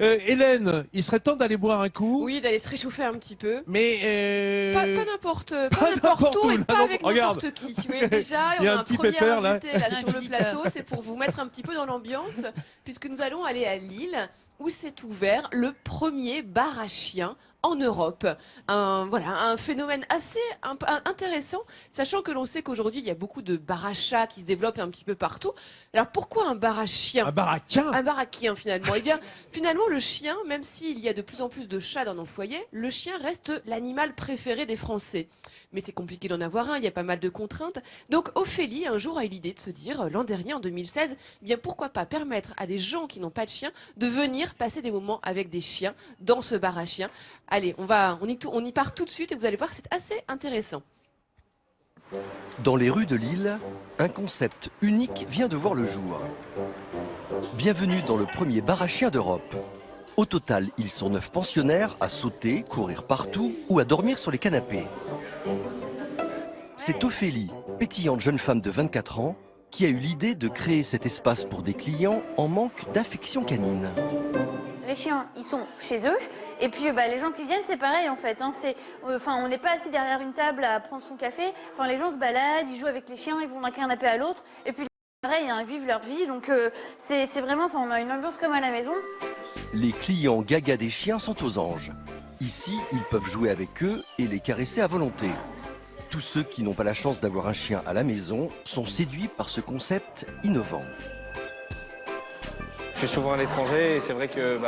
Hélène, il serait temps d'aller boire un coup. Oui, d'aller se réchauffer un petit peu. Mais Pas n'importe où et là, pas non, avec regarde. n'importe qui. Oui, déjà, Il y on a a un un petit premier pépère, là. invité là, sur le plateau. C'est pour vous mettre un petit peu dans l'ambiance, puisque nous allons aller à Lille, où s'est ouvert le premier bar à chiens en Europe. Un phénomène assez intéressant, sachant que l'on sait qu'aujourd'hui, il y a beaucoup de bars à chats qui se développent un petit peu partout. Alors pourquoi un bar à chiens? Un baraquin. Un baraquien finalement. Eh bien, finalement, le chien, même s'il y a de plus en plus de chats dans nos foyers, le chien reste l'animal préféré des Français. Mais c'est compliqué d'en avoir un, il y a pas mal de contraintes. Donc Ophélie, un jour, a eu l'idée de se dire, l'an dernier, en 2016, eh bien pourquoi pas permettre à des gens qui n'ont pas de chien de venir passer des moments avec des chiens dans ce bar à chiens. Allez, on y part tout de suite et vous allez voir, c'est assez intéressant. Dans les rues de Lille, un concept unique vient de voir le jour. Bienvenue dans le premier bar à chiens d'Europe. Au total, ils sont 9 pensionnaires à sauter, courir partout ou à dormir sur les canapés. C'est Ophélie, pétillante jeune femme de 24 ans, qui a eu l'idée de créer cet espace pour des clients en manque d'affection canine. Les chiens, ils sont chez eux. Et puis les gens qui viennent, c'est pareil en fait. Hein. On n'est pas assis derrière une table à prendre son café. Enfin, les gens se baladent, ils jouent avec les chiens, ils vont d'un canapé à l'autre. Et puis pareil, hein, ils vivent leur vie. Donc c'est vraiment, on a une ambiance comme à la maison. Les clients gaga des chiens sont aux anges. Ici, ils peuvent jouer avec eux et les caresser à volonté. Tous ceux qui n'ont pas la chance d'avoir un chien à la maison sont séduits par ce concept innovant. Je suis souvent à l'étranger et c'est vrai que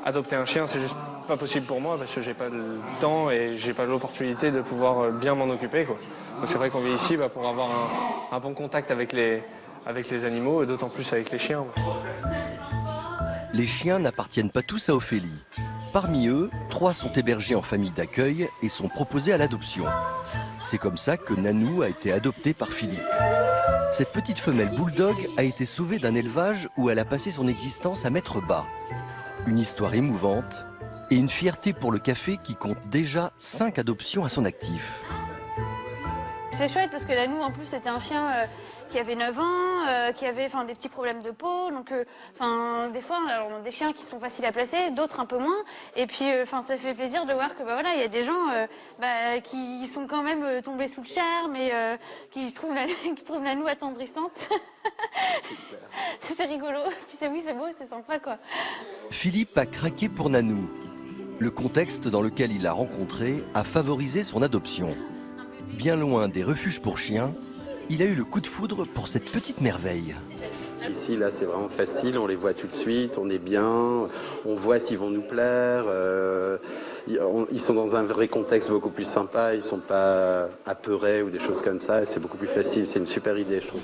adopter un chien, c'est juste pas possible pour moi parce que j'ai pas le temps et j'ai pas l'opportunité de pouvoir bien m'en occuper, quoi. Donc c'est vrai qu'on vient ici pour avoir un bon contact avec les animaux et d'autant plus avec les chiens. Les chiens n'appartiennent pas tous à Ophélie. Parmi eux, 3 sont hébergés en famille d'accueil et sont proposés à l'adoption. C'est comme ça que Nanou a été adoptée par Philippe. Cette petite femelle bulldog a été sauvée d'un élevage où elle a passé son existence à mettre bas. Une histoire émouvante et une fierté pour le café qui compte déjà 5 adoptions à son actif. C'est chouette parce que Nanou, en plus, c'était un chien qui avait 9 ans, qui avait des petits problèmes de peau. Donc, des fois, on a des chiens qui sont faciles à placer, d'autres un peu moins. Et puis, ça fait plaisir de voir que il y a des gens qui sont quand même tombés sous le charme et qui trouvent Nanou attendrissante. C'est rigolo. Puis oui, c'est beau, c'est sympa, quoi. Philippe a craqué pour Nanou. Le contexte dans lequel il l'a rencontrée a favorisé son adoption. Bien loin des refuges pour chiens, il a eu le coup de foudre pour cette petite merveille. Ici, là, c'est vraiment facile, on les voit tout de suite, on est bien, on voit s'ils vont nous plaire. Ils sont dans un vrai contexte beaucoup plus sympa, ils ne sont pas apeurés ou des choses comme ça, c'est beaucoup plus facile, c'est une super idée, je trouve.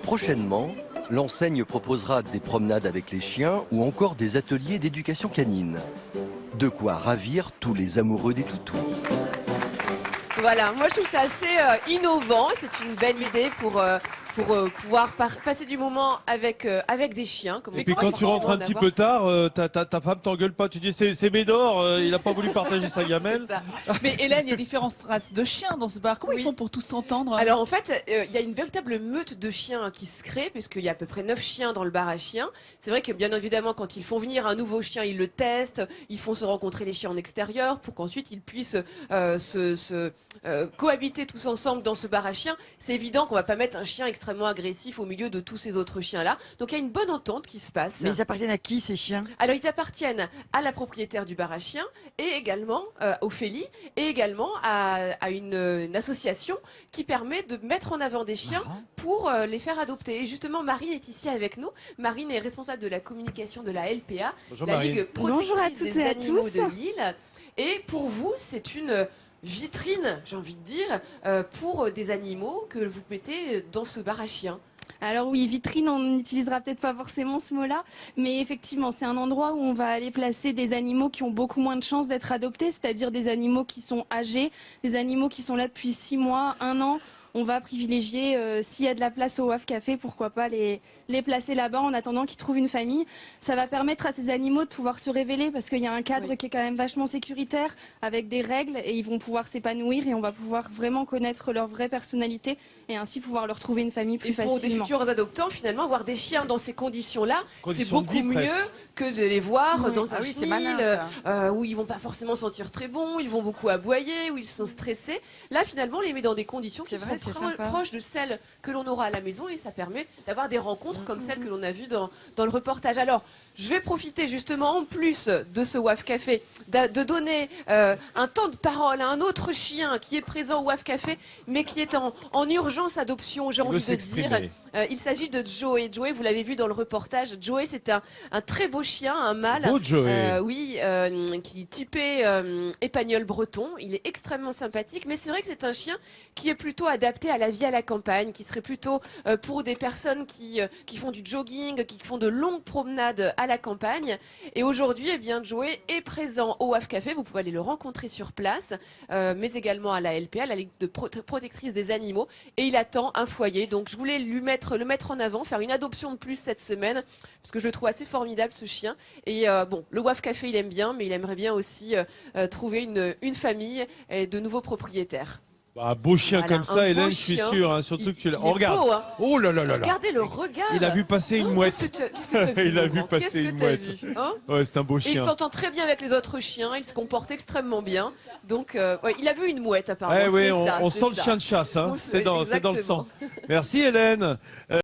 Prochainement, l'enseigne proposera des promenades avec les chiens ou encore des ateliers d'éducation canine. De quoi ravir tous les amoureux des toutous. Voilà, moi je trouve ça assez innovant, c'est une belle idée pour pouvoir passer du moment avec des chiens. Et puis quand tu rentres un petit peu tard, ta femme t'engueule pas, tu dis c'est Médor, il a pas voulu partager sa gamelle. Mais Hélène, il y a différentes races de chiens dans ce bar, comment ils font pour tous s'entendre? Alors en fait, il y a une véritable meute de chiens qui se crée, puisqu'il y a à peu près 9 chiens dans le bar à chiens. C'est vrai que bien évidemment, quand ils font venir un nouveau chien, ils le testent, ils font se rencontrer les chiens en extérieur pour qu'ensuite ils puissent cohabiter tous ensemble dans ce bar à chiens. C'est évident qu'on va pas mettre un chien extrêmement agressif au milieu de tous ces autres chiens-là. Donc il y a une bonne entente qui se passe. Mais ils appartiennent à qui ces chiens? Alors ils appartiennent à la propriétaire du bar à chiens et également Ophélie et également à une association qui permet de mettre en avant des chiens pour les faire adopter. Et justement, Marine est ici avec nous. Marine est responsable de la communication de la LPA, Bonjour, la Marine. Ligue Bonjour à protectrice toutes des et à animaux tous. de Lille. Et pour vous, c'est une vitrine, j'ai envie de dire, pour des animaux que vous mettez dans ce bar à chiens. Alors oui, vitrine, on n'utilisera peut-être pas forcément ce mot-là, mais effectivement, c'est un endroit où on va aller placer des animaux qui ont beaucoup moins de chances d'être adoptés, c'est-à-dire des animaux qui sont âgés, des animaux qui sont là depuis 6 mois, 1 an, on va privilégier, s'il y a de la place au WAF Café, pourquoi pas les placer là-bas en attendant qu'ils trouvent une famille. Ça va permettre à ces animaux de pouvoir se révéler parce qu'il y a un cadre qui est quand même vachement sécuritaire avec des règles et ils vont pouvoir s'épanouir et on va pouvoir vraiment connaître leur vraie personnalité et ainsi pouvoir leur trouver une famille plus facilement. Pour des futurs adoptants, finalement, avoir des chiens dans ces conditions-là, c'est Conditions de beaucoup vie, mieux presque. que de les voir dans un oui, c'est chenil malin, où ils vont pas forcément sentir très bon, ils vont beaucoup aboyer, où ils sont stressés. Là, finalement, on les met dans des conditions qui C'est vrai, seront c'est sympa. proches de celles que l'on aura à la maison et ça permet d'avoir des rencontres comme celles que l'on a vues dans le reportage. Alors, je vais profiter justement, en plus de ce WAF Café, de donner un temps de parole à un autre chien qui est présent au WAF Café, mais qui est en urgence adoption, j'ai Il veut envie de dire. s'exprimer. Il s'agit de Joey. Joey, vous l'avez vu dans le reportage. Joey, c'est un très beau chien, un mâle. Beau Joey. Oui, qui est typé épagnol breton. Il est extrêmement sympathique, mais c'est vrai que c'est un chien qui est plutôt adapté à la vie à la campagne, qui serait plutôt pour des personnes qui font du jogging, qui font de longues promenades à la campagne. Et aujourd'hui, eh bien, Joey est présent au WAF Café. Vous pouvez aller le rencontrer sur place, mais également à la LPA, la Ligue de protectrice des animaux. Et il attend un foyer. Donc, je voulais le mettre en avant, faire une adoption de plus cette semaine, parce que je le trouve assez formidable, ce chien. Et bon, le WAF Café, il aime bien, mais il aimerait bien aussi trouver une famille et de nouveaux propriétaires. Bah, beau chien Voilà, comme ça, un Hélène, beau je suis chien. sûr, hein, surtout que tu l'as. Il Oh, est regarde. beau, hein. Oh là là là là. Regardez le regard. Il a vu passer une Qu'est-ce mouette. que t'as vu, Il a mon vu grand? passer Qu'est-ce une que t'as mouette. vu, hein? Ouais, c'est un beau Et il chien. s'entend très bien avec les autres chiens, il se comporte extrêmement bien. Donc, ouais, il a vu une mouette apparemment. Ouais, ouais, c'est ça, on c'est sent le ça. chien de chasse, hein. On le C'est fait, dans le sang. exactement. Merci Hélène.